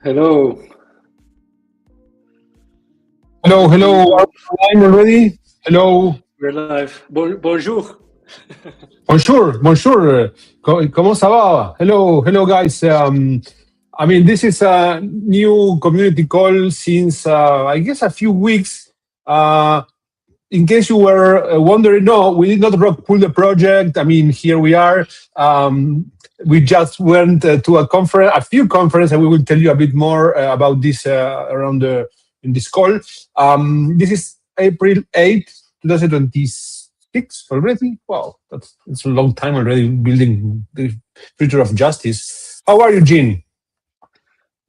Hello, Hello, good hello. Are to we live already? Hello. we're live. Bonjour. Bonjour, bonjour. Comment ça va? Hello, hello, guys. This is a new community call since, I guess, a few weeks. Uh, in case you were wondering, no, we did not rock pull the project. Here we are. We just went to a few conferences, and we will tell you a bit more about this around in this call. This is April 8th, 2026 already. Wow, that's a long time already building the future of justice. How are you, Jean?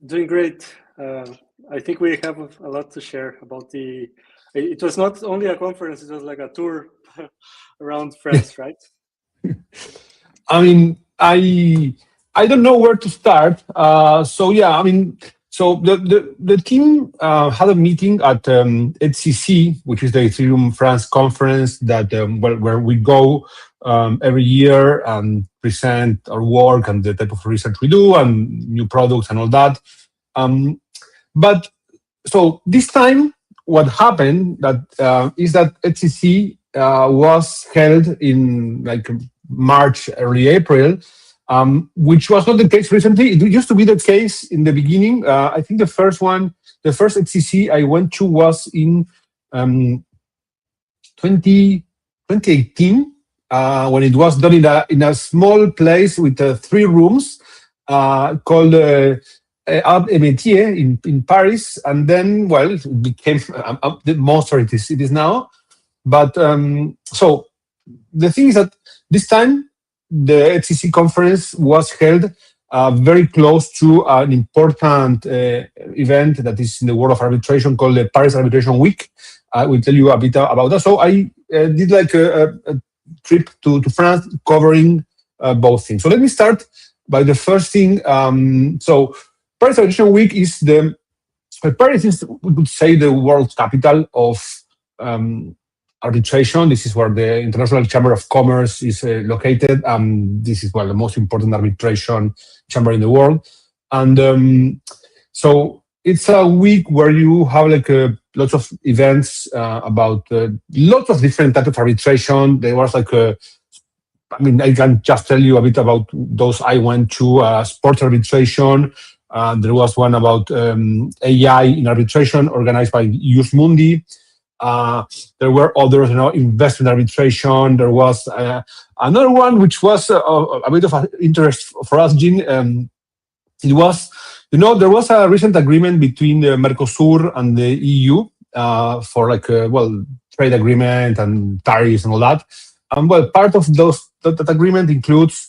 Doing great. I think we have a lot to share about the. It was not only a conference; it was like a tour around France, right? I mean, I don't know where to start. So yeah, so the team had a meeting at HCC, which is the Ethereum France conference that where we go every year and present our work and the type of research we do and new products and all that. But so this time, what happened that is that HCC was held in like March, early April, which was not the case recently. It used to be the case in the beginning. I think the first HCC I went to was in 2018, when it was done in a small place with 3 rooms called Art et Métier in Paris. And then, well, it became the monster it is now. But so the thing is that this time the HCC conference was held very close to an important event that is in the world of arbitration called the Paris Arbitration Week. I will tell you a bit about that. So I did like a trip to France covering both things. So let me start by the first thing. So Paris Arbitration Week is Paris is, we could say, the world capital of arbitration. This is where the International Chamber of Commerce is located. This is, well, the most important arbitration chamber in the world. And so it's a week where you have like lots of events about lots of different types of arbitration. There was like I can just tell you a bit about those I went to. Sports arbitration. There was one about AI in arbitration organized by Jus Mundi. There were others, investment arbitration. There was another one which was a bit of an interest for us, Jean. It was, there was a recent agreement between the Mercosur and the EU for like trade agreement and tariffs and all that. Part of that agreement includes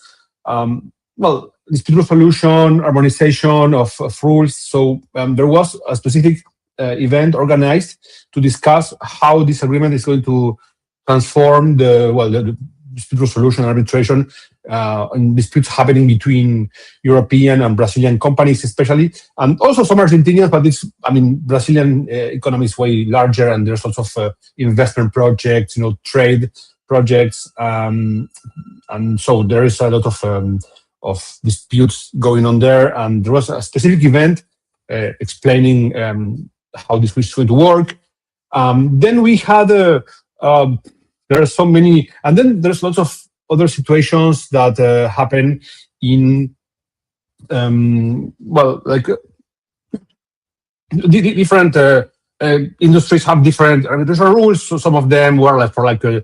dispute resolution, harmonization of rules. So there was a specific event organized to discuss how this agreement is going to transform the dispute resolution and arbitration and disputes happening between European and Brazilian companies, especially, and also some Argentinians. But Brazilian economy is way larger, and there's lots of investment projects, trade projects, and so there is a lot of disputes going on there. And there was a specific event explaining how this was going to work. Then we had there are so many, and then there's lots of other situations that happen in different industries have different arbitration rules. So some of them were like for like a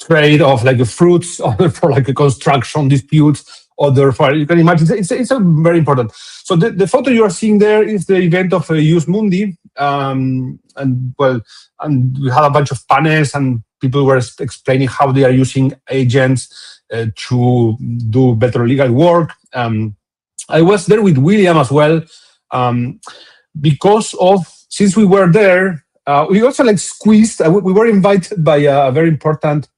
trade of like fruits, or for like a construction disputes. Other for, you can imagine, it's a very important. So the photo you are seeing there is the event of Jus Mundi, and we had a bunch of panels and people were explaining how they are using agents to do better legal work. I was there with William as well, because since we were there, we also like squeezed. We were invited by a very important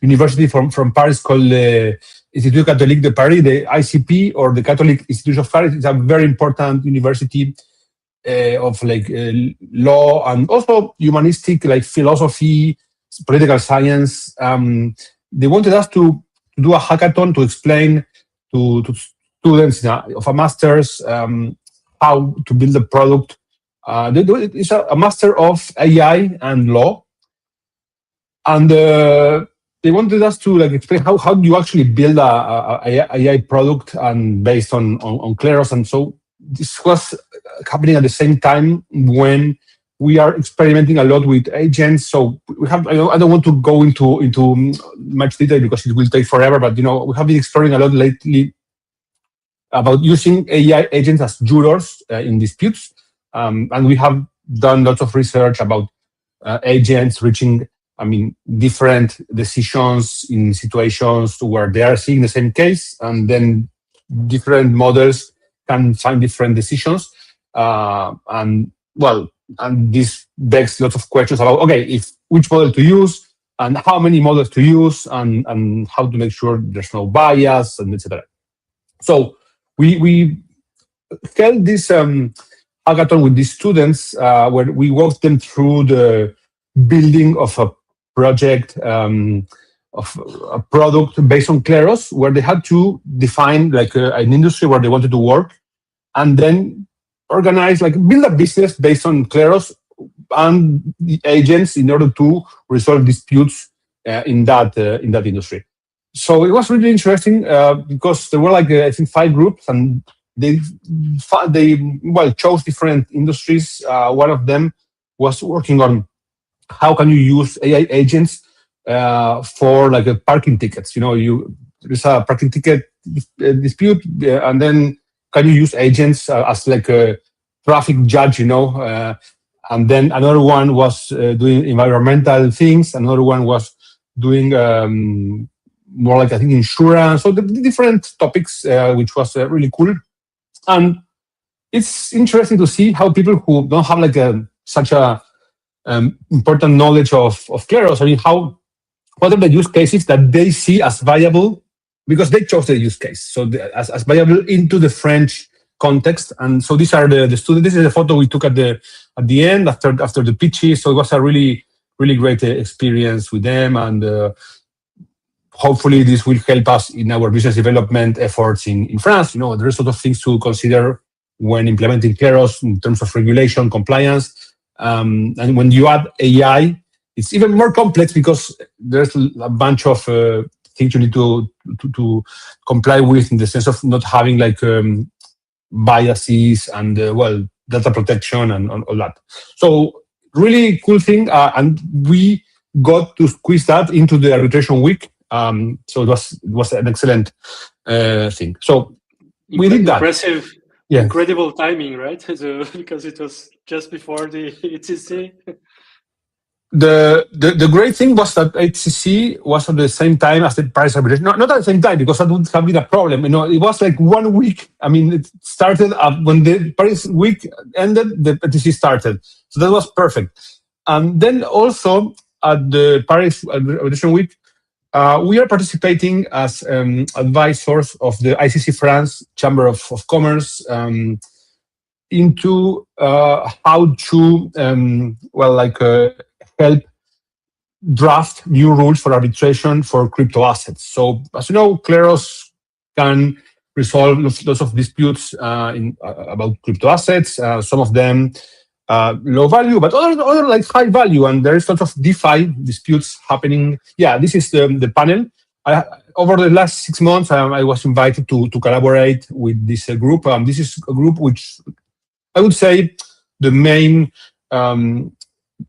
university from Paris called the Institut Catholique de Paris, the ICP, or the Catholic Institute of Paris. It's a very important university of like law and also humanistic, like philosophy, political science. They wanted us to do a hackathon to explain to students of a master's how to build a product. It's a master of AI and law, and they wanted us to like explain how do you actually build a AI product and based on Kleros. And so this was happening at the same time when we are experimenting a lot with agents. So we have, I don't want to go into much detail because it will take forever, but we have been exploring a lot lately about using AI agents as jurors in disputes. And we have done lots of research about agents reaching, different decisions in situations where they are seeing the same case, and then different models can find different decisions. And this begs lots of questions about, okay, which model to use and how many models to use and how to make sure there's no bias and etc. So we held this hackathon with these students where we walked them through the building of a project, of a product based on Kleros, where they had to define like an industry where they wanted to work, and then organize, like build a business based on Kleros and the agents in order to resolve disputes in that industry. So it was really interesting because there were like I think 5 groups, and they chose different industries. One of them was working on how can you use AI agents for like a parking tickets. There's a parking ticket dispute, and then can you use agents as like a traffic judge? And then another one was doing environmental things. Another one was doing more like I think insurance. So the different topics, which was really cool. And it's interesting to see how people who don't have like such a important knowledge of Kleros, what are the use cases that they see as viable because they chose the use case. So as viable into the French context. And so these are the students. This is a photo we took at the end after the pitches. So it was a really, really great experience with them. And hopefully this will help us in our business development efforts in France. There's a lot of things to consider when implementing Kleros in terms of regulation, compliance. And when you add AI, it's even more complex because there's a bunch of things you need to comply with in the sense of not having like biases and data protection and all that. So really cool thing, and we got to squeeze that into the arbitration week. So it was an excellent thing. So we did that. Impressive. Yeah. Incredible timing, right? So, because it was just before the HCC. The great thing was that HCC was at the same time as the Paris arbitration. Not at the same time, because that would have been a problem. It was like 1 week. It started when the Paris week ended, the HCC started. So that was perfect. And then also at the Paris arbitration week, we are participating as advisors of the ICC France Chamber of Commerce into how to help draft new rules for arbitration for crypto assets. So, as you know, Kleros can resolve lots of disputes about crypto assets. Some of them low value, but other like high value. And there is lots of DeFi disputes happening. Yeah, this is the panel. Over the last 6 months, I was invited to collaborate with this group. This is a group which I would say the main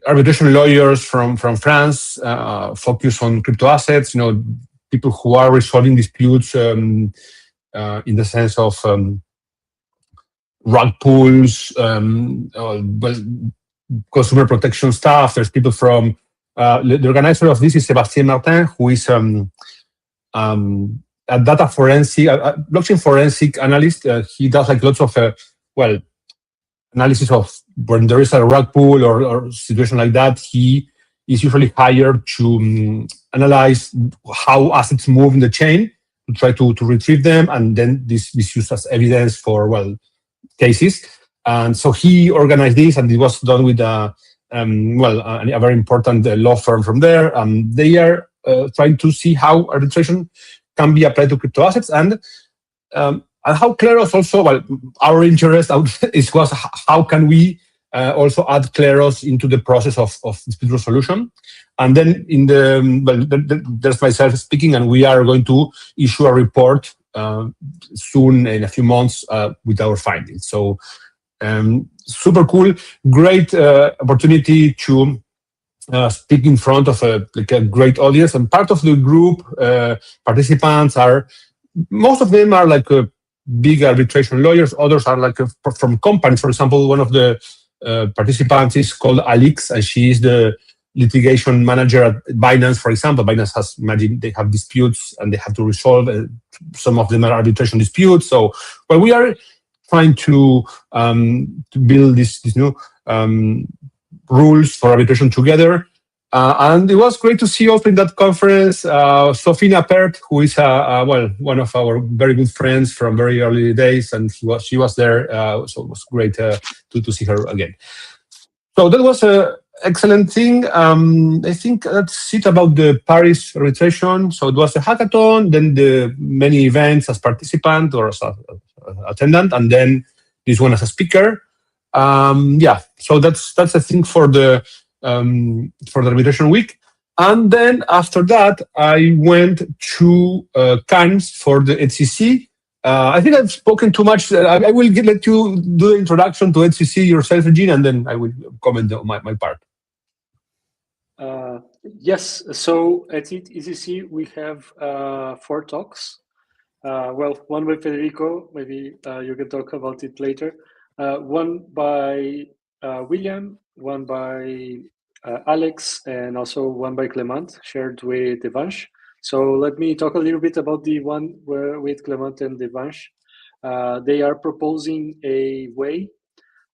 arbitration lawyers from France focus on crypto assets. People who are resolving disputes in the sense of rug pulls, consumer protection stuff. There's people from the organizer of this is Sébastien Martin, who is a data forensic, blockchain forensic analyst. He does like lots of analysis of when there is a rug pull or situation like that. He is usually hired to analyze how assets move in the chain to try to retrieve them, and then this is used as evidence for cases. And so he organized this, and it was done with a very important law firm from there. They are trying to see how arbitration can be applied to crypto assets. And And how Kleros also, well, our interest was how can we also add Kleros into the process of dispute resolution. And then there's myself speaking, and we are going to issue a report soon in a few months with our findings. So super cool, great opportunity to speak in front of a great audience. And part of the group participants are, most of them are big arbitration lawyers. Others are from companies. For example, one of the participants is called Alix, and she is the litigation manager at Binance. For example, Binance has, imagine they have disputes and they have to resolve. Some of them are arbitration disputes. So, well, we are trying to build this new rules for arbitration together. And it was great to see also in that conference Sofina Pert, who is one of our very good friends from very early days, and she was there. So it was great to see her again. So that was an excellent thing. I think that's it about the Paris arbitration. So it was a hackathon, then the many events as participant or as attendant, and then this one as a speaker. So that's a thing for the arbitration week. And then after that, I went to Cannes for the HCC. I think I've spoken too much. I will let you do the introduction to HCC yourself, Eugene, and then I will comment on my part. Yes, so at ECC we have 4 talks. One by Federico, maybe you can talk about it later. One by William, one by Alex, and also one by Clement, shared with Devansh. So let me talk a little bit about the one with Clement and Devansh. They are proposing a way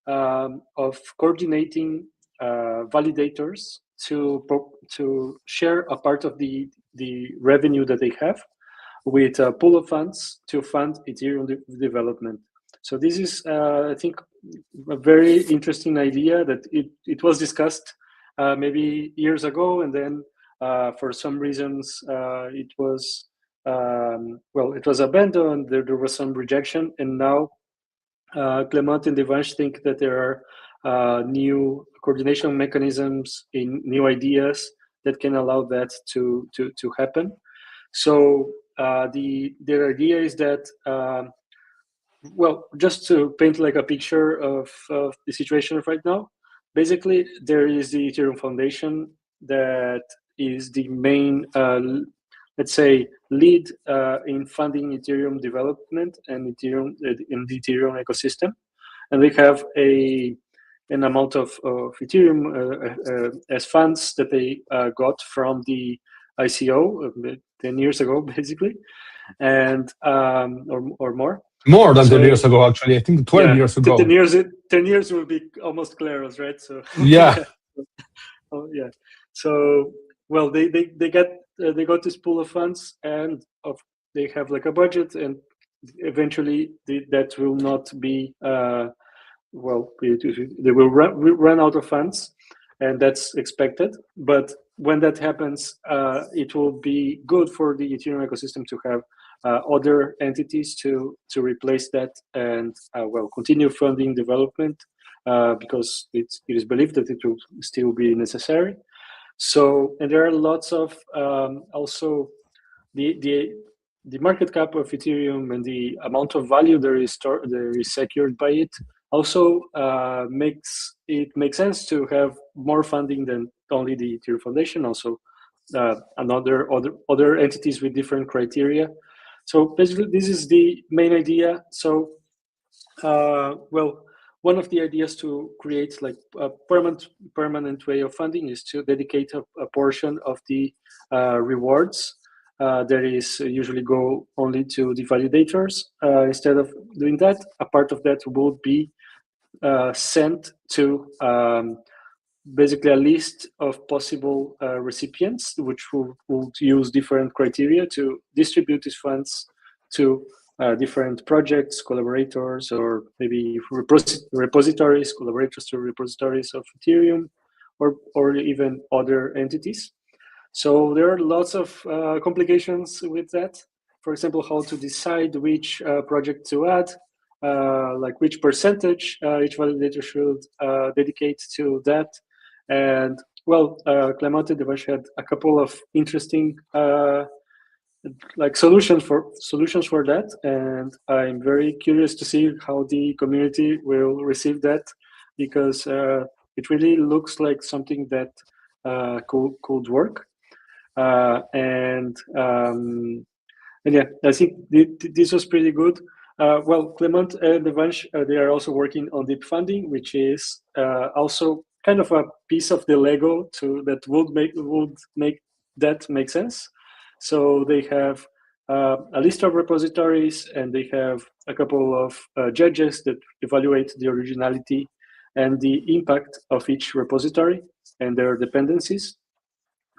of coordinating validators to share a part of the revenue that they have with a pool of funds to fund Ethereum development. So this is, I think, a very interesting idea that it was discussed maybe years ago, and then for some reasons it was abandoned. There was some rejection, and now Clement and Devansh think that there are new coordination mechanisms in new ideas that can allow that to happen. So their idea is that, just to paint like a picture of the situation right now, basically there is the Ethereum Foundation that is the main, let's say, lead in funding Ethereum development and Ethereum in the Ethereum ecosystem, and they have an amount of Ethereum as funds that they got from the ICO 10 years ago, basically, and or more. More than 10 years ago, actually. I think 12 years ago. 10 years will be almost Kleros, right? So yeah. Yeah. So they got this pool of funds, and they have like a budget, and eventually that will not be they will run out of funds, and that's expected. But when that happens, it will be good for the Ethereum ecosystem to have other entities to replace that and continue funding development because it is believed that it will still be necessary. So, and there are lots of also the market cap of Ethereum and the amount of value there is secured by it also makes sense to have more funding than only the Ethereum Foundation, also other entities with different criteria. So basically, this is the main idea. So, one of the ideas to create like a permanent way of funding is to dedicate a portion of the rewards that is usually go only to the validators. Instead of doing that, a part of that will be sent to basically a list of possible recipients, which will use different criteria to distribute these funds to different projects, collaborators, or maybe repositories, collaborators to repositories of Ethereum, or even other entities. So there are lots of complications with that. for example, how to decide which project to add, like which percentage each validator should dedicate to that. And well, Clement and Devansh had a couple of interesting like solutions for that, and I'm very curious to see how the community will receive that, because it really looks like something that could work. And yeah, I think this was pretty good. Well, Clement and Devansh, they are also working on deep funding, which is also kind of a piece of the Lego that would make that make sense. So they have a list of repositories, and they have a couple of judges that evaluate the originality and the impact of each repository and their dependencies.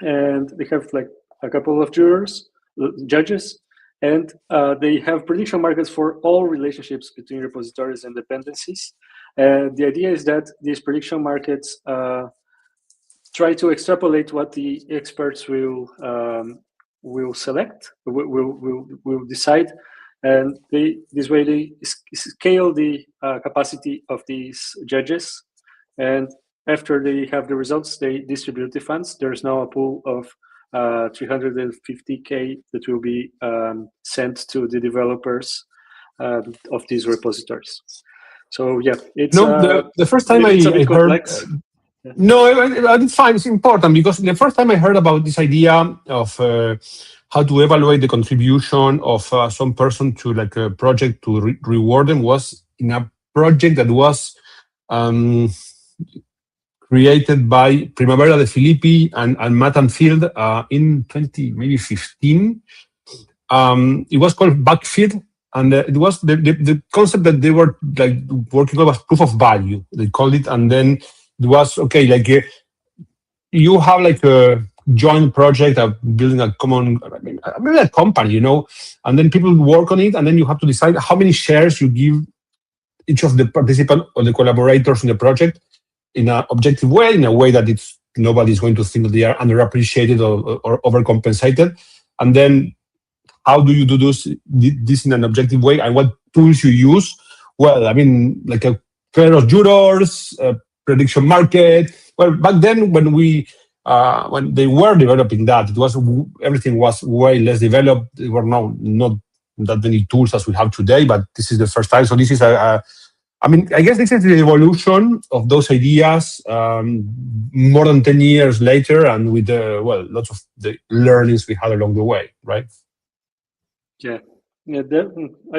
And they have like a couple of judges, and they have prediction markets for all relationships between repositories and dependencies. And the idea is that these prediction markets try to extrapolate what the experts will select, will decide, and this way they scale the capacity of these judges, and after they have the results, they distribute the funds. There's now a pool of 350K that will be sent to the developers of these repositories. So yeah, it's the first time it's a bit I heard complex. no, it's fine. It's important because the first time I heard about this idea of how to evaluate the contribution of some person to like a project to reward them was in a project that was created by Primavera de Filippi and Matt and Field in 2015. It was called Backfeed, and it was the concept that they were like working on was proof of value. They called it, and then it was okay. Like you have like a joint project of building a common, maybe a company, and then people work on it, and then you have to decide how many shares you give each of the participants or the collaborators in the project in an objective way, in a way that it's nobody's going to think that they are underappreciated or overcompensated, and then how do you do this in an objective way, and what tools you use? Well, I mean, like a Kleros jurors, a prediction market. Well, back then when they were developing that, everything was way less developed. There were not that many tools as we have today, but this is the first time. So this is I guess this is the evolution of those ideas more than 10 years later, and with lots of the learnings we had along the way, right? Yeah, I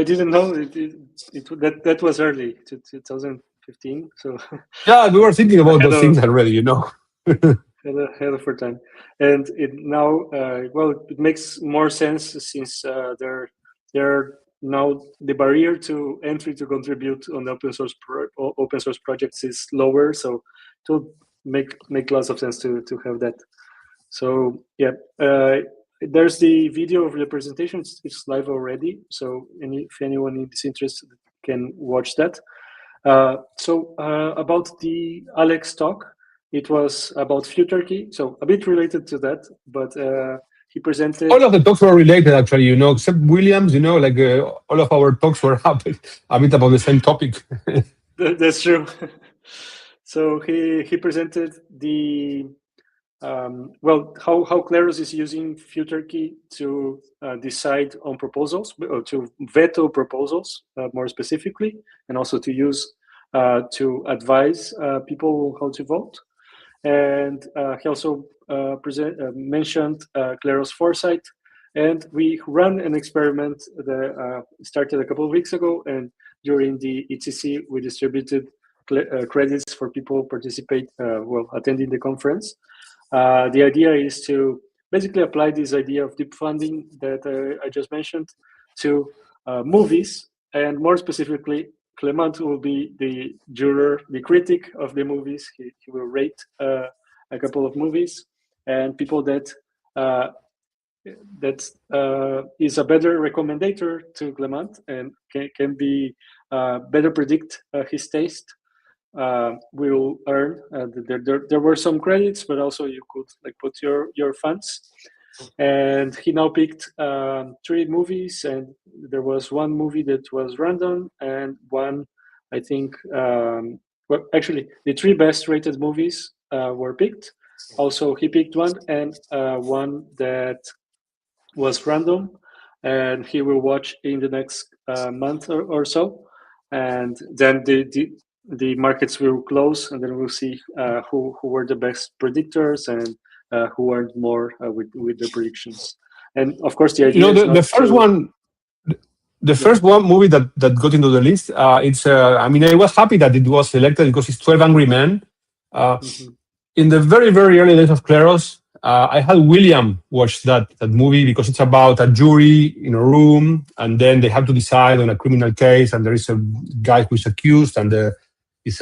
didn't know that was early, 2015. So yeah, we were thinking about those things already, ahead of our time, and it now it makes more sense since they're now the barrier to entry to contribute on open source projects is lower, so it will make lots of sense to have that. So yeah, there's the video of the presentation. It's live already, so if anyone is interested can watch that. So about the Alex talk, it was about Futurkey, so a bit related to that, but he presented. All of the talks were related, actually, except Williams, like all of our talks were a bit about the same topic. That's true. So he presented the how Kleros is using Futurkey to decide on proposals, or to veto proposals more specifically, and also to use to advise people how to vote. And he also mentioned Kleros Foresight, and we ran an experiment that started a couple of weeks ago, and during the ETC we distributed credits for people attending the conference. The idea is to basically apply this idea of deep funding that I just mentioned to movies, and more specifically, Clement will be the juror, the critic of the movies. He will rate a couple of movies, and people that is a better recommendator to Clement and can be better predict his taste. Will earn. There were some credits, but also you could put your funds. and he now picked three movies, and there was one movie that was random, and one, I think, well, actually, the three best rated movies were picked. Also, he picked one, and one that was random, and he will watch in the next month or so, and then the markets will close, and then we'll see who were the best predictors and who earned more with the predictions. And of course, the You idea know, is the not first to. one, the Yeah. first one movie that got into the list, it's. I mean, I was happy that it was selected because it's 12 Angry Men. Uh, Mhm. in the very, very early days of Kleros, I had William watch that movie because it's about a jury in a room, and then they have to decide on a criminal case, and there is a guy who is accused, and is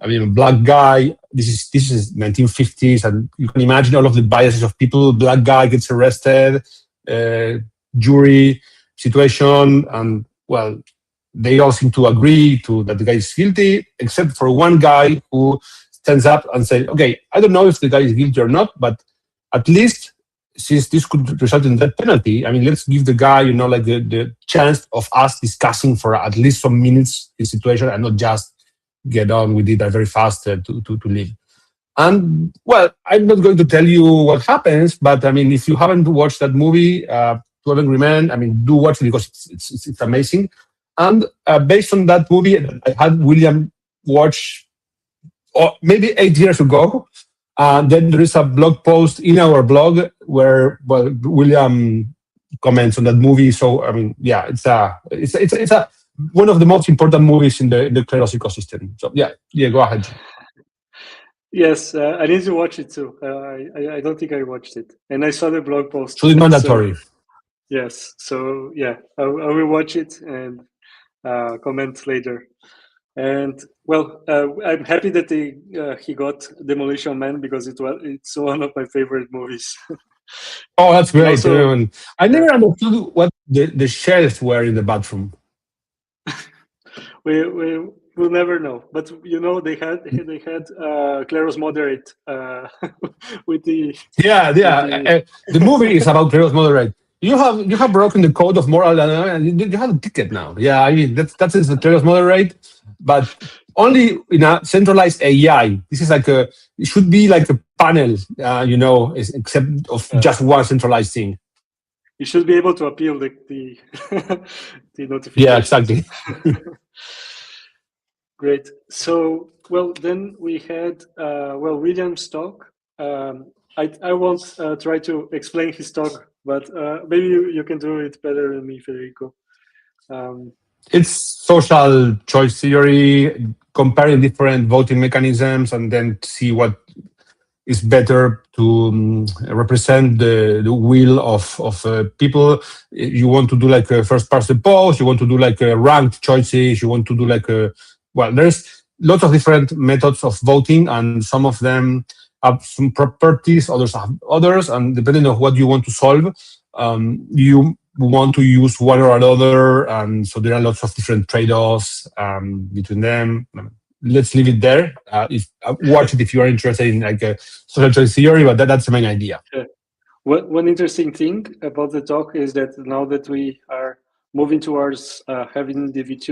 I mean, a black guy. This is 1950s, and you can imagine all of the biases of people. Black guy gets arrested, uh, jury situation, and well, they all seem to agree to that the guy is guilty, except for one guy who stands up and says, "Okay, I don't know if the guy is guilty or not, but at least since this could result in that penalty, I mean, let's give the guy, like the chance of us discussing for at least some minutes the situation and not just get on with it very fast to leave." And well, I'm not going to tell you what happens, but I mean, if you haven't watched that movie, 12 Angry Men, I mean, do watch it because it's amazing. And based on that movie, I had William watch maybe 8 years ago. Then there is a blog post in our blog where William comments on that movie. So I mean, yeah, it's a one of the most important movies in the Kleros ecosystem. So yeah, go ahead. Yes, I need to watch it too. I don't think I watched it, and I saw the blog post. So it's So mandatory. yes, so yeah, I will watch it and comment later. And well, I'm happy that he got Demolition Man because it's one of my favorite movies. Oh, that's And great. also, I yeah, never understood what the shells were in the bathroom. we will never know. But they had Kleros moderate with the Yeah, with yeah. the The movie is about Kleros moderate. You have broken the code of moral, and you have a ticket now. Yeah, I mean that is the Kleros moderate, but only in a centralized AI. This is like it should be like a panel, except of just one centralized thing. you should be able to appeal the the Yeah, notifications. exactly. Great. So, well, then we had William's talk. I won't try to explain his talk, but maybe you can do it better than me, Federico. Um, It's social choice theory, comparing different voting mechanisms, and then see what is better to represent the will of people. You want to do like a first past the post, you want to do like a ranked choices, you want to do like there's lots of different methods of voting, and some of them have some properties, others have others, and depending on what you want to solve, you want to use one or another, and so there are lots of different trade-offs between them. Let's leave it there. If watch it if you are interested in like a social choice theory, but that's the main idea. yeah. One interesting thing about the talk is that now that we are moving towards having the V2,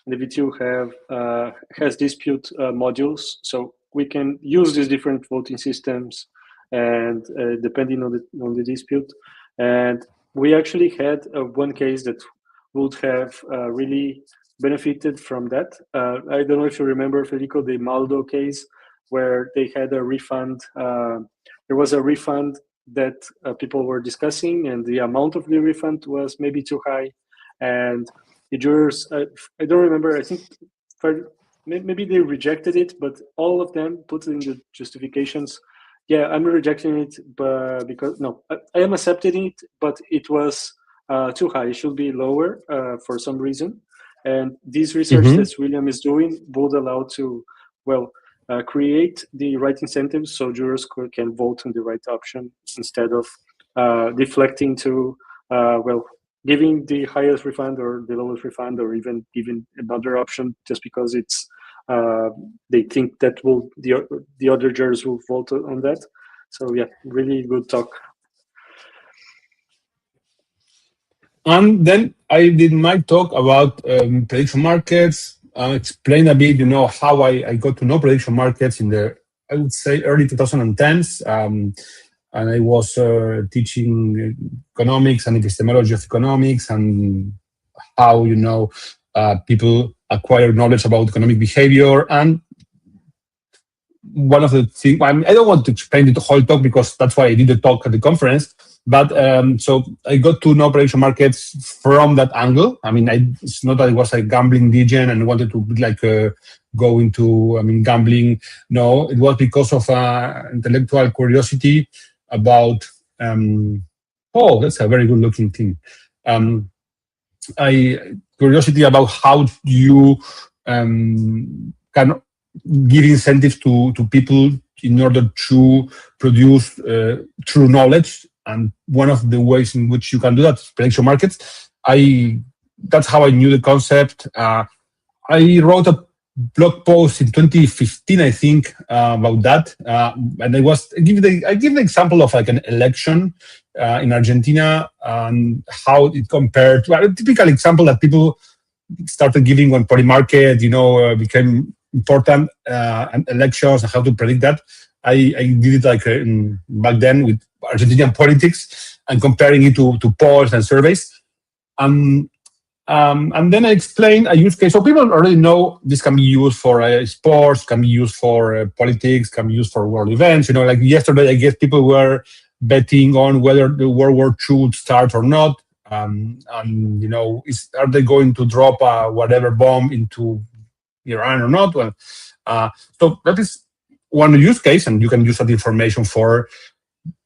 the V2 has dispute modules, so we can use these different voting systems, and depending on the dispute. And we actually had one case that would have really benefited from that. I don't know if you remember, Federico, the Maldo case, where they had a refund. There was a refund that people were discussing, and the amount of the refund was maybe too high, and the jurors, I don't remember, I think maybe they rejected it, but all of them put in the justifications, yeah, I'm rejecting it, but because no, I am accepting it, but it was too high, it should be lower for some reason. And this research Hmm. that William is doing would allow to, well, create the right incentives so jurors can vote on the right option instead of deflecting to, well, giving the highest refund or the lowest refund or even another option just because it's they think that the other jurors will vote on that. So yeah, really good talk. And then I did my talk about prediction markets, explain a bit, how I got to know prediction markets in the, I would say, early 2010s. And I was teaching economics and epistemology of economics and how, people acquire knowledge about economic behavior. And one of the things, I don't want to explain the whole talk because that's why I did the talk at the conference. But so I got to know prediction markets from that angle. It's not that I was a gambling degen and wanted to go into, gambling. No, it was because of intellectual curiosity about, oh, that's a very good looking thing. Curiosity about how you can give incentives to people in order to produce true knowledge. And one of the ways in which you can do that is prediction markets. That's how I knew the concept. I wrote a blog post in 2015, I think, about that. And I give the example of like an election in Argentina and how it compared to a typical example that people started giving when Polymarket, became important, and elections and how to predict that. I did it back then with Argentinian politics and comparing it to polls and surveys. And then I explained a use case. So people already know this can be used for sports, can be used for politics, can be used for world events. Like yesterday, I guess people were betting on whether the World War II would start or not. And are they going to drop whatever bomb into Iran or not? Well, so that is one use case, and you can use that information for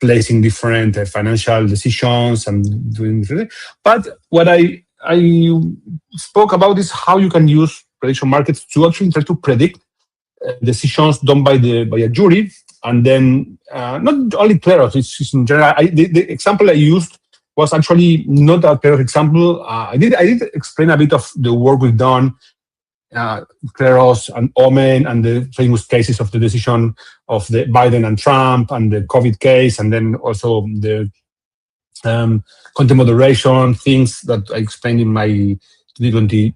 placing different financial decisions and doing. But what I spoke about is how you can use prediction markets to actually try to predict decisions done by a jury, and then not only Kleros, it's in general. The example I used was actually not a Kleros example. I did explain a bit of the work we've done, Kleros and Omen, and the famous cases of the decision of the Biden and Trump, and the COVID case, and then also the content moderation things that I explained in my 2022,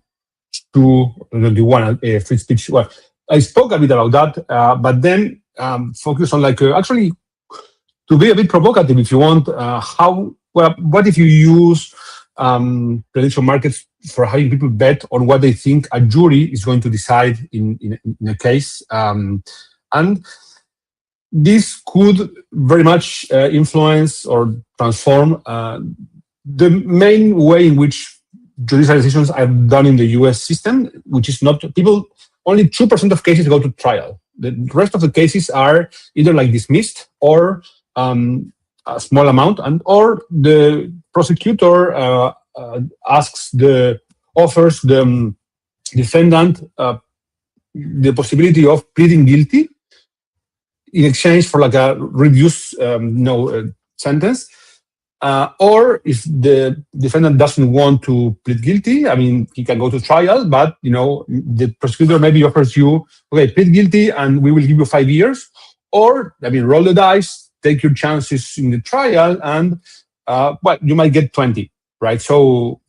2021 free speech. Well, I spoke a bit about that, but then focus on actually to be a bit provocative, if you want. What if you use prediction markets for having people bet on what they think a jury is going to decide in a case, and this could very much influence or transform the main way in which judicial decisions are done in the US system, which is not people. Only 2% of cases go to trial. The rest of the cases are either dismissed or a small amount, or the prosecutor offers the defendant the possibility of pleading guilty in exchange for a reduced sentence. Or if the defendant doesn't want to plead guilty, he can go to trial, but the prosecutor maybe offers you, okay, plead guilty and we will give you 5 years, or roll the dice, take your chances in the trial, and you might get 20, right? So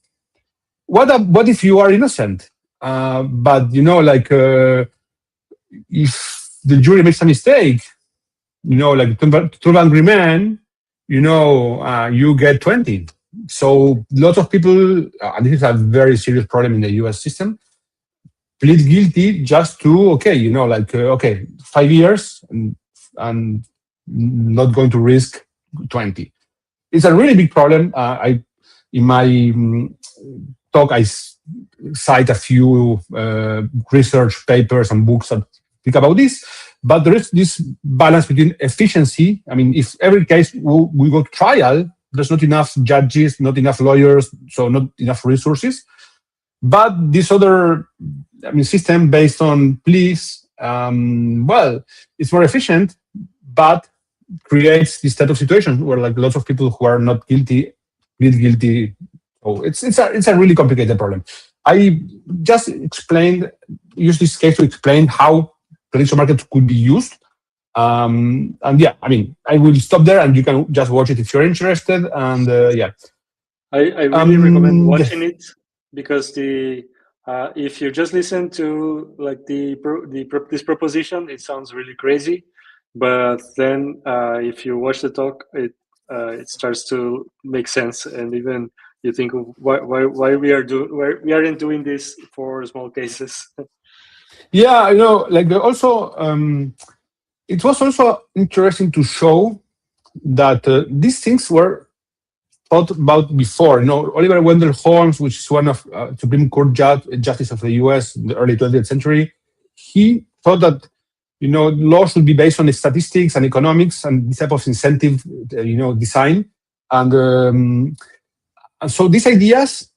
what if you are innocent? But if the jury makes a mistake, 12 angry men, you get 20. So lots of people, and this is a very serious problem in the US system, plead guilty just to, 5 years and not going to risk 20. It's a really big problem. In my talk, I cite a few research papers and books that speak about this. But there is this balance between efficiency. If every case we go to trial, there's not enough judges, not enough lawyers, so not enough resources. But this other system based on pleas, it's more efficient, but creates this type of situation where lots of people who are not guilty plead guilty. Oh, it's a really complicated problem. I just use this case to explain how prediction markets could be used. I will stop there and you can just watch it if you're interested. And I really recommend Yeah. watching it because the if you just listen to like this proposition, it sounds really crazy, but then if you watch the talk, it starts to make sense, and even you think of why why we aren't doing this for small cases. Yeah, like also, it was also interesting to show that these things were thought about before. Oliver Wendell Holmes, which is one of Supreme Court justice of the U.S. in the early 20th century, he thought that law should be based on statistics and economics and this type of incentive, design, and so these ideas.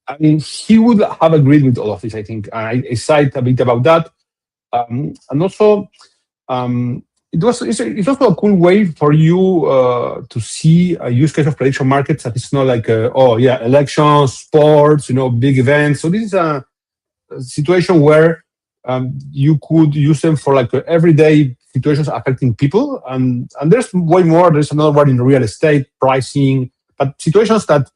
I mean, he would have agreed with all of this. I think I cite a bit about that, and also it's also a cool way for you to see a use case of prediction markets that it's not like oh yeah, elections, sports, big events. So this is a situation where you could use them for like everyday situations affecting people, and there's way more. There's another one in real estate pricing, but situations that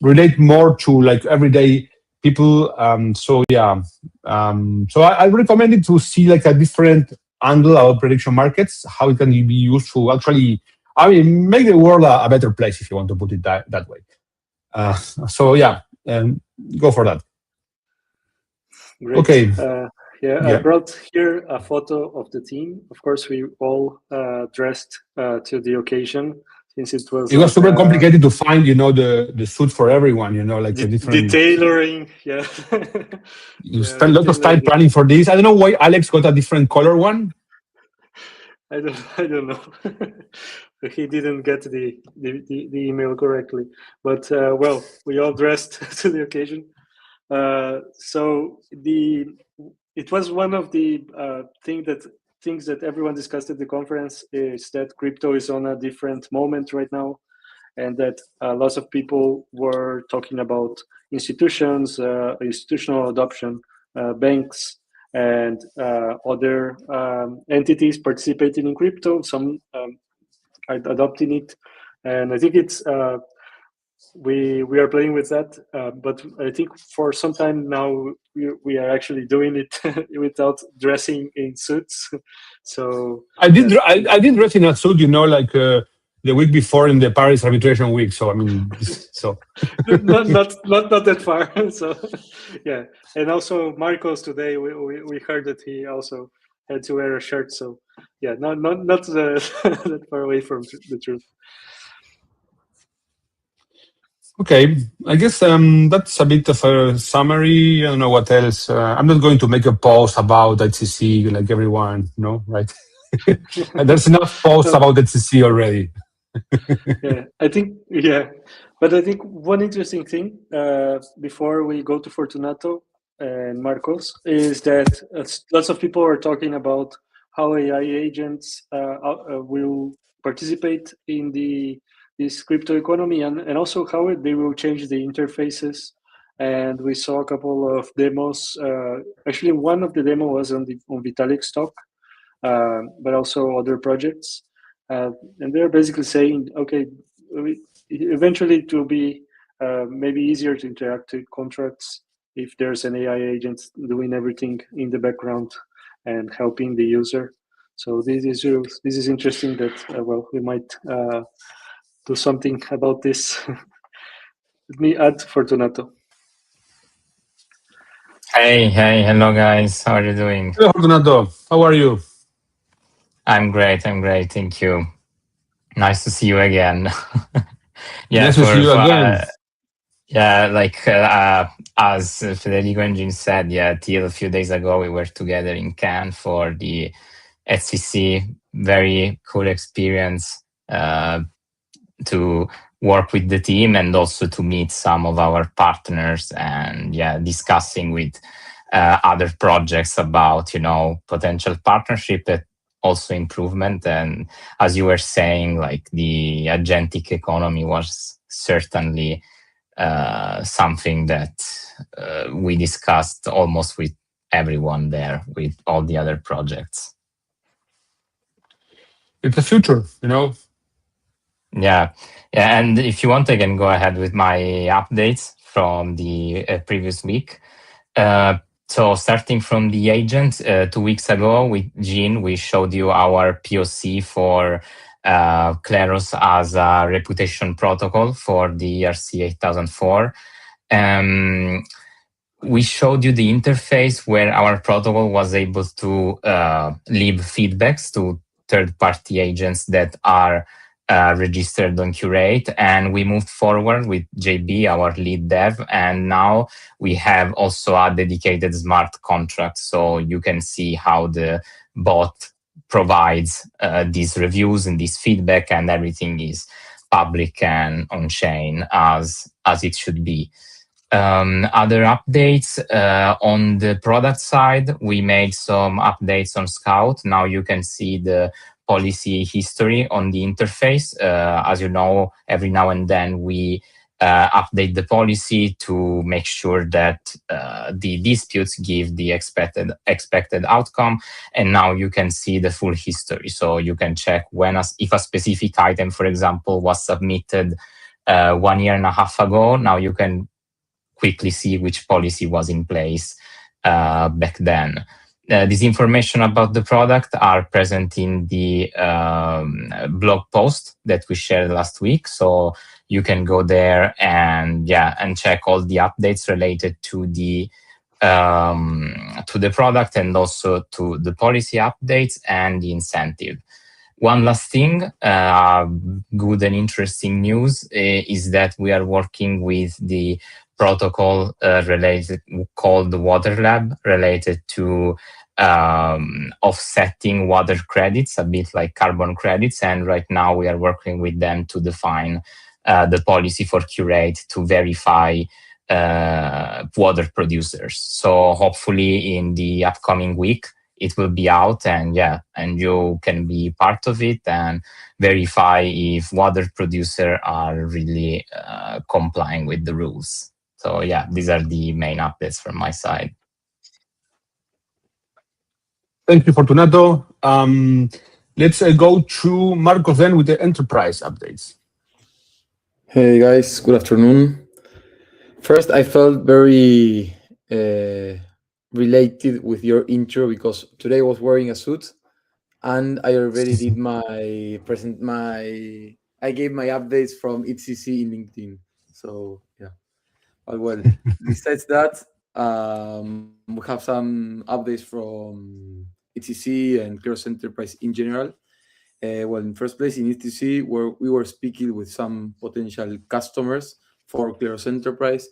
relate more to like everyday people. So yeah, so I recommend it to see like a different angle of prediction markets, how it can be used to actually, I mean, make the world a better place, if you want to put it that way. So yeah, go for that. Great. Okay. Yeah, I Yeah. brought here a photo of the team. Of course, we all dressed to the occasion since it was It was like super complicated to find, the suit for everyone, like a the different. tailoring. Yeah, You yeah, spend we a lot of time tailored it. planning for this. I don't know why Alex got a different color one. I don't know. He didn't get the email correctly, but well, we all dressed to the occasion. So it was one of the things that everyone discussed at the conference is that crypto is on a different moment right now, and that lots of people were talking about institutions, institutional adoption, banks, and other entities participating in crypto. Some are adopting it, and I think it's we are playing with that. But I think for some time now we are actually doing it without dressing in suits. So I did. yeah, I did dress in a suit, like the week before in the Paris Arbitration Week. So I mean, so not that far. So yeah, and also Marcos today we heard that he also had to wear a shirt. So yeah, not that far away from the truth. okay. I guess that's a bit of a summary. I don't know what else. I'm not going to make a post about HCC like everyone, right? There's enough posts No, about HCC already. yeah, I think yeah, but I think one interesting thing before we go to Fortunato and Marcos is that lots of people are talking about how AI agents will participate in this crypto economy, and also how they will change the interfaces. And we saw a couple of demos. Actually, one of the demo was on Vitalik's talk, but also other projects. And they're basically saying, okay, eventually it will be maybe easier to interact with contracts if there's an AI agent doing everything in the background and helping the user. So this is interesting that well, we might do something about this. Let me add Fortunato. Hey, hello guys. How are you doing? Hello, Fortunato. How are you? I'm great. Thank you. Nice to see you again. yeah, Nice to see you for again. yeah, like as Federico and Jim said, yeah, till a few days ago we were together in Cannes for the SCC. Very cool experience to work with the team and also to meet some of our partners and yeah, discussing with other projects about potential partnership and also improvement. And as you were saying, like the agentic economy was certainly something that we discussed almost with everyone there, with all the other projects. It's the future. Yeah, yeah. And if you want, I can go ahead with my updates from the previous week. So starting from the agent, 2 weeks ago with Jean, we showed you our POC for Kleros as a reputation protocol for the ERC 8004. We showed you the interface where our protocol was able to leave feedbacks to third-party agents that are registered on Curate, and we moved forward with JB, our lead dev, and now we have also a dedicated smart contract, so you can see how the bot provides these reviews and this feedback, and everything is public and on chain as it should be. Other updates on the product side, we made some updates on Scout. Now you can see the policy history on the interface. As you know, every now and then we update the policy to make sure that the disputes give the expected outcome. And now you can see the full history. So you can check if a specific item, for example, was submitted 1 year and a half ago. Now you can quickly see which policy was in place back then. This information about the product are present in the blog post that we shared last week. So you can go there and check all the updates related to the product and also to the policy updates and the incentive. One last thing, good and interesting news is that we are working with the protocol called Water Lab, related to offsetting water credits, a bit like carbon credits. And right now we are working with them to define the policy for Curate to verify water producers. So hopefully in the upcoming week, it will be out, and you can be part of it and verify if water producers are really complying with the rules. So these are the main updates from my side. Thank you, Fortunato. Let's go through Marcos then with the enterprise updates. Hey guys, good afternoon. First, I felt very related with your intro because today I was wearing a suit, and I already did I gave my updates from ETCC in LinkedIn. So yeah. Well, besides that, we have some updates from ETC and Kleros Enterprise in general. Well, in first place, in ETC, where we were speaking with some potential customers for Kleros Enterprise.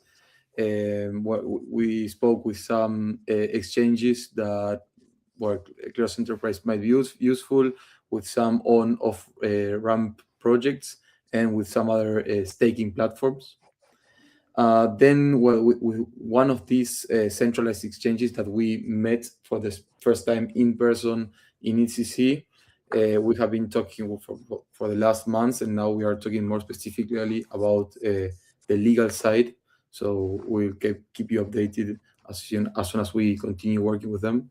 We spoke with some exchanges that where Kleros Enterprise might be useful, with some on-off ramp projects, and with some other staking platforms. Then, one of these centralized exchanges that we met for the first time in person in ETC, we have been talking for the last months, and now we are talking more specifically about the legal side. So we'll keep you updated as soon as we continue working with them.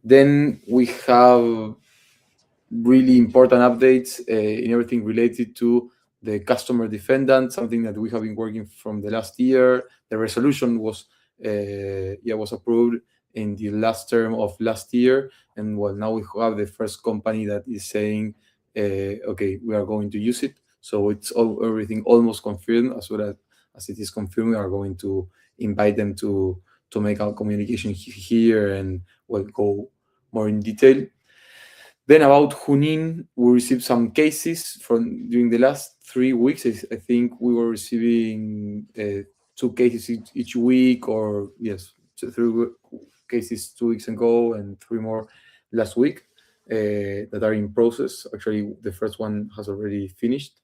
Then we have really important updates in everything related to the customer defendant, something that we have been working from the last year. The resolution was approved in the last term of last year, and now we have the first company that is saying, okay, we are going to use it. So it's everything almost confirmed. As well as it is confirmed, we are going to invite them to make our communication here, and we'll go more in detail. Then about Junin, we received some cases during the last 3 weeks. I think we were receiving 2 cases each week, or 3 cases 2 weeks ago and 3 more last week that are in process. Actually, the first one has already finished,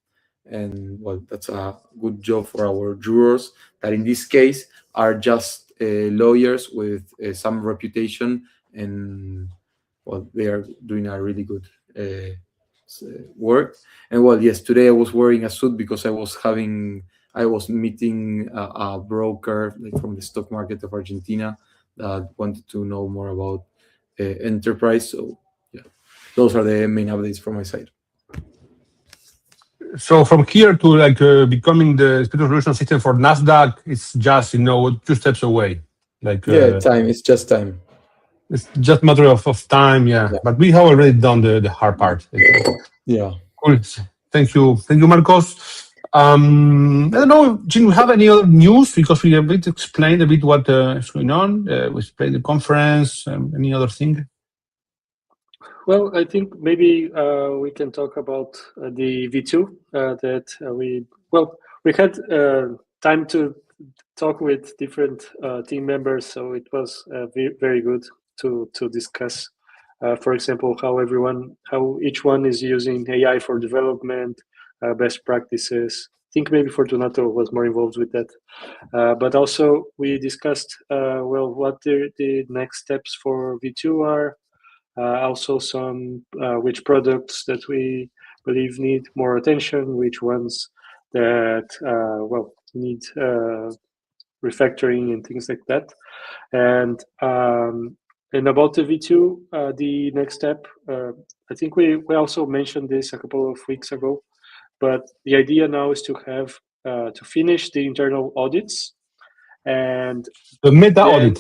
and that's a good job for our jurors that in this case are just lawyers with some reputation, and they are doing a really good work. And yes, today I was wearing a suit because I was meeting a broker from the stock market of Argentina that wanted to know more about enterprise. So those are the main updates from my side. So from here to like becoming the dispute resolution system for Nasdaq, it's just 2 steps away. Like Yeah, time. It's just time. it's just a matter of time, yeah. Yeah. But we have already done the hard part, I think. Yeah. Cool. Thank you, Marcos. I don't know, Jim, we have any other news because we a bit explained a bit what is going on. We explained the conference. Any other thing? Well, I think maybe we can talk about the V2 that we had time to talk with different team members, so it was very good to discuss. For example, how each one is using AI for development, best practices. I think maybe Fortunato was more involved with that, but also we discussed what the next steps for V2 are. Also some which products that we believe need more attention, which ones that need refactoring and things like that. And about the V2, the next step, I think we also mentioned this a couple of weeks ago, but the idea now is to have to finish the internal audits and The meta audit.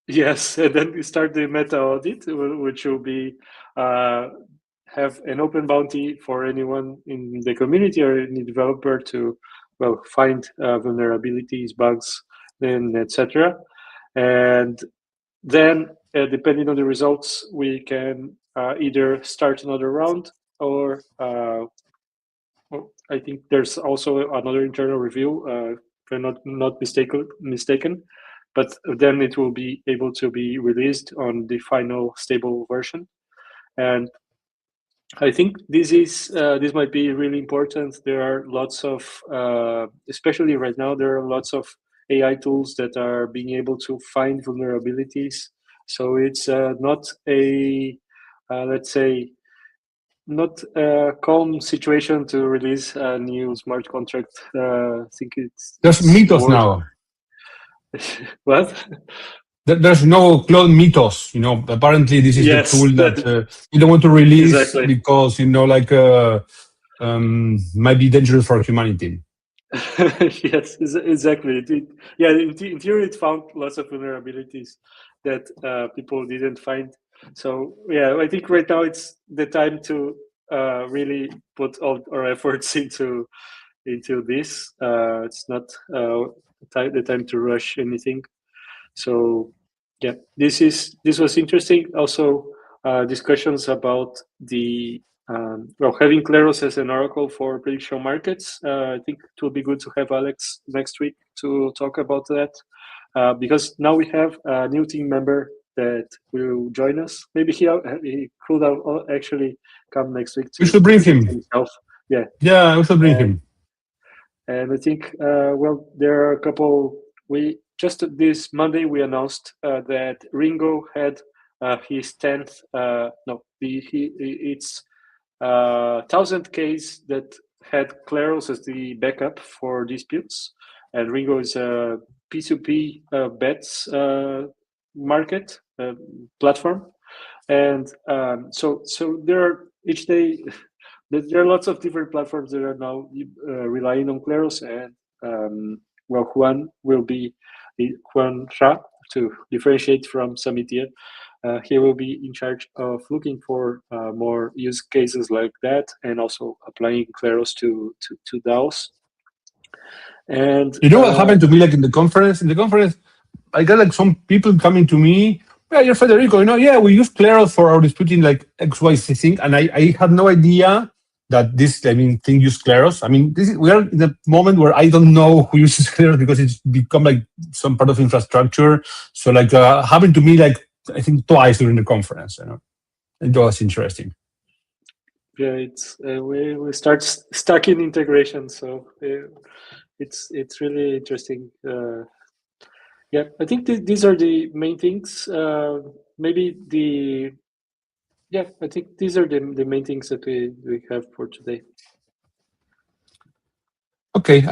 Yes, and then we start the meta audit, which will be have an open bounty for anyone in the community or any developer to find vulnerabilities, bugs, and etc. And then, depending on the results, we can either start another round or I think there's also another internal review. If I'm not mistaken, but then it will be able to be released on the final stable version. And I think this might be really important. There are lots of, especially right now, there are lots of AI tools that are being able to find vulnerabilities. So it's not a, let's say, not a calm situation to release a new smart contract. I think There's Mythos now. What? There's no clone Mythos. Apparently this is the tool that you don't want to release exactly. because might be dangerous for humanity. Yes, exactly. In theory, it found lots of vulnerabilities that people didn't find. So yeah, I think right now it's the time to really put all our efforts into this. It's not the time to rush anything. So yeah, this was interesting. Also, discussions about the having Kleros as an oracle for prediction markets. I think it will be good to have Alex next week to talk about that because now we have a new team member that will join us. Maybe he could actually come next week. We should bring him. Himself. Yeah, we should bring him. And I think there are a couple. Just this Monday we announced that Ringo had his 10th. It's 1,000 case that had Kleros as the backup for disputes, and Ringo is a P2P bets market platform, and so there are each day. There are lots of different platforms that are now relying on Kleros, and Juan will be Juan Ra, to differentiate from Samitia. He will be in charge of looking for more use cases like that, and also applying Kleros to DAOs. And what happened to me like in the conference? In the conference, I got like some people coming to me. Yeah, you're Federico. We use Kleros for our disputing like XYZ thing, and I had no idea that this thing use Kleros. We are in a moment where I don't know who uses Kleros because it's become like some part of infrastructure. So like happened to me like I think twice during the conference. It was interesting. Yeah, it's we start stacking integration, so it's really interesting. Yeah, I think these are the main things. I think these are the main things that we have for today. Okay,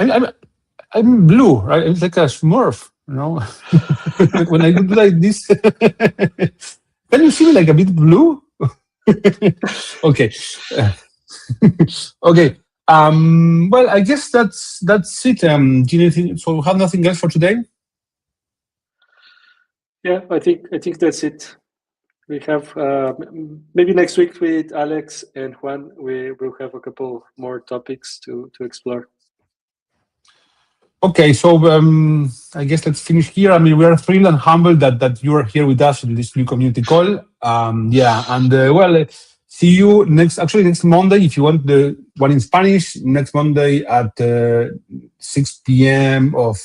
I'm blue, right? It's like a Smurf, when I do like this. Can you see me like a bit blue? Okay. Okay. Well, I guess that's it. Do you think, so we have nothing else for today? Yeah, I think that's it. We have maybe next week with Alex and Juan, we will have a couple more topics to explore. Okay, so I guess let's finish here. I mean, we are thrilled and humbled that you are here with us in this new community call. Yeah, and well, see you next Monday if you want the one in Spanish. Next Monday at 6 p.m. of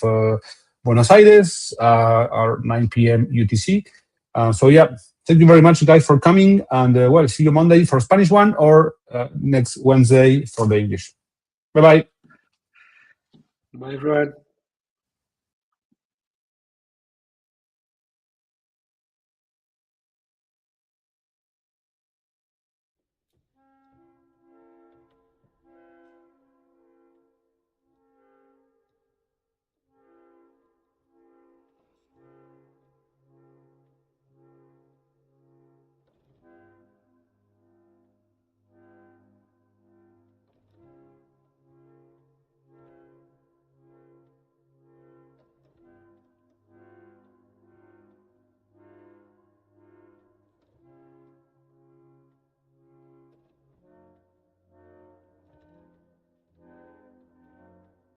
Buenos Aires or 9 p.m. UTC. So yeah, thank you very much, guys, for coming. And well, see you Monday for Spanish one or next Wednesday for the English. Bye bye. Bye, everyone.